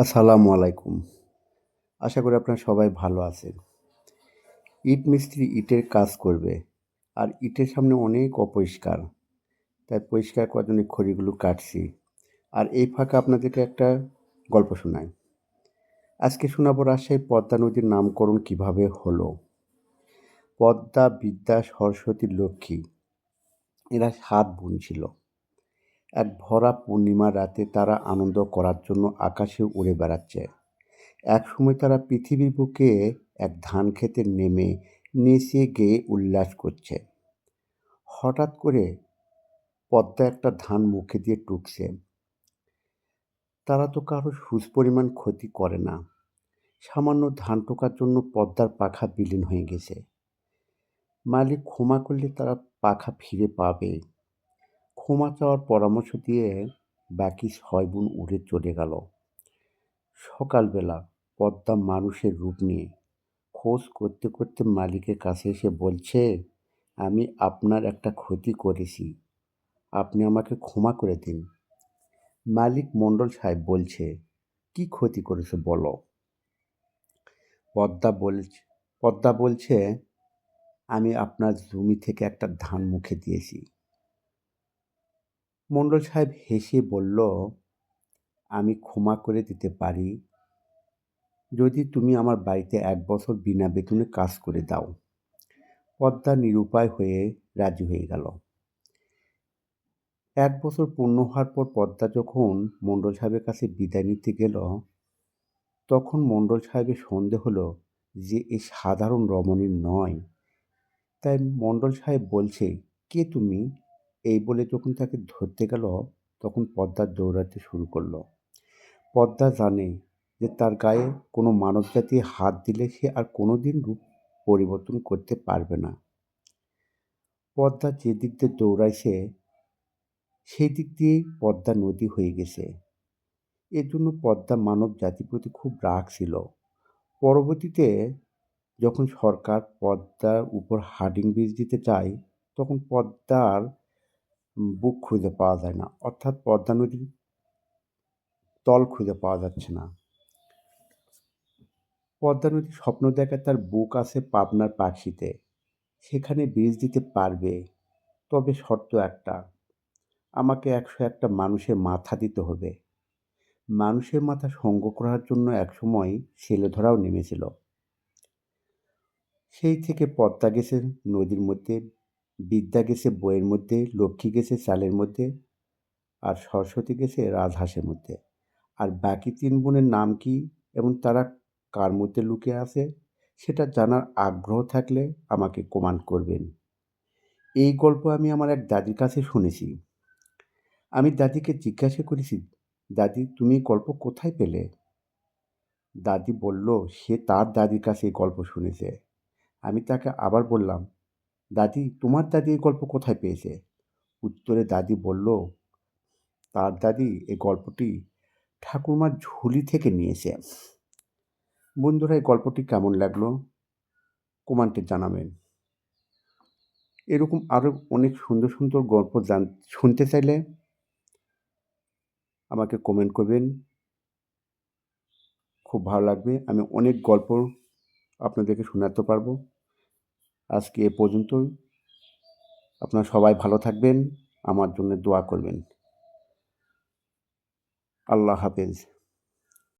আসসালামু আলাইকুম। আশা করি আপনারা সবাই ভালো আছেন। ইট মিস্ত্রি ইটের কাজ করবে। আর ইটের সামনে অনেক অপরিষ্কার। তাই পরিষ্কার করার জন্য খড়িগুলো কাটছি। আর এই ফাঁকে আপনাদেরকে একটা গল্প শোনাই। আজকে শোনাবো রাজশাহী পদ্মা নদীর নামকরণ কিভাবে হলো। পদ্মা, বিদ্যা, সরস্বতী, লক্ষ্মী এরা ৭ বোন ছিল। এক ভরা পূর্ণিমার রাতে তারা আনন্দ করার জন্য আকাশে উড়ে বেড়াচ্ছে। একসময় তারা পৃথিবীর বুকে এক ধান ক্ষেতে নেমে নেচে গেয়ে উল্লাস করছে। হঠাৎ করে পদ্মা একটা ধান মুখে দিয়ে টুকছে। তারা তো কারো সুচ পরিমাণ ক্ষতি করে না। সামান্য ধান টোকার জন্য পদ্মার পাখা বিলীন হয়ে গেছে। মালিক ক্ষমা করলে তারা পাখা ফিরে পাবে। ক্ষমা চাওয়ার পরামর্শ দিয়ে বাকি ৬ বোন উড়ে চলে গেল। সকালবেলা পদ্মা মানুষের রূপ নিয়ে খোঁজ করতে করতে মালিকের কাছে এসে বলছে, আমি আপনার একটা ক্ষতি করেছি, আপনি আমাকে ক্ষমা করে দিন। মালিক মণ্ডল সাহেব বলছে, কি ক্ষতি করেছে বলো। পদ্মা বলছে পদ্মা বলছে আমি আপনার জমি থেকে একটা ধান মুখে দিয়েছি। মণ্ডল সাহেব হেসে বলল, আমি ক্ষমা করে দিতে পারি যদি তুমি আমার বাড়িতে ১ বছর বিনা বেতনে কাজ করে দাও। পদ্মা নিরুপায় হয়ে রাজি হয়ে গেল। ১ বছর পূর্ণ হওয়ার পর পদ্মা যখন মণ্ডল সাহেবের কাছে বিদায় নিতে গেল, তখন মণ্ডল সাহেবের সন্দেহ হলো যে এ সাধারণ রমণী নয়। তাই মণ্ডল সাহেব বলছে, কে তুমি? এই বলে যখন তাকে ধরতে গেল, তখন পদ্মা দৌড়াতে শুরু করলো। পদ্মা জানে যে তার গায়ে কোনো মানবজাতি হাত দিলে সে আর কোনোদিন রূপ পরিবর্তন করতে পারবে না। পদ্মা যে দিক দিয়ে দৌড়াইছে সেই দিক দিয়েই পদ্মা নদী হয়ে গেছে। এর জন্য পদ্মা মানব জাতির প্রতি খুব রাগ ছিল। পরবর্তীতে যখন সরকার পদ্মার উপর হার্ডিং ব্রিজ দিতে চায়, তখন পদ্মার বুক খুঁজে পাওয়া যায় না, অর্থাৎ পদ্মা নদীর তল খুঁজে পাওয়া যাচ্ছে না। পদ্মা নদী স্বপ্ন দেখায় তার বুক আছে পাবনার পাখিতে, সেখানে ব্রিজ দিতে পারবে। তবে শর্ত একটা, আমাকে ১০১টা মানুষের মাথা দিতে হবে। মানুষের মাথা সংগ্রহ করার জন্য একসময় ছেলেধরাও নেমেছিল। সেই থেকে পদ্মা গেছে নদীর মধ্যে, বিদ্যা গেছে বইয়ের মধ্যে, লক্ষ্মী গেছে চালের মধ্যে, আর সরস্বতী গেছে রাজহাঁসের মধ্যে। আর বাকি ৩ বোনের নাম কি এবং তারা কার মধ্যে লুকিয়ে আছে সেটা জানার আগ্রহ থাকলে আমাকে কমেন্ট করবেন। এই গল্প আমি আমার এক দাদির কাছে শুনেছি। আমি দাদিকে জিজ্ঞাসা করেছি, দাদি তুমি এই গল্প কোথায় পেলে? দাদি বলল সে তার দাদির কাছে এই গল্প শুনেছে। আমি তাকে আবার বললাম, দাদি তোমার দাদি এই গল্প কোথায় পেয়েছে? উত্তরে দাদি বলল, তার দাদি এই গল্পটি ঠাকুরমার ঝুলি থেকে নিয়েছে। বন্ধুরা, এই গল্পটি কেমন লাগলো কমেন্টে জানাবেন। এরকম আরও অনেক সুন্দর সুন্দর গল্প শুনতে চাইলে আমাকে কমেন্ট করবেন, খুব ভালো লাগবে। আমি অনেক গল্প আপনাদেরকে শোনাতে পারবো। আজকে এ পর্যন্তই। আপনারা সবাই ভালো থাকবেন, আমার জন্য দোয়া করবেন। আল্লাহ হাফেজ।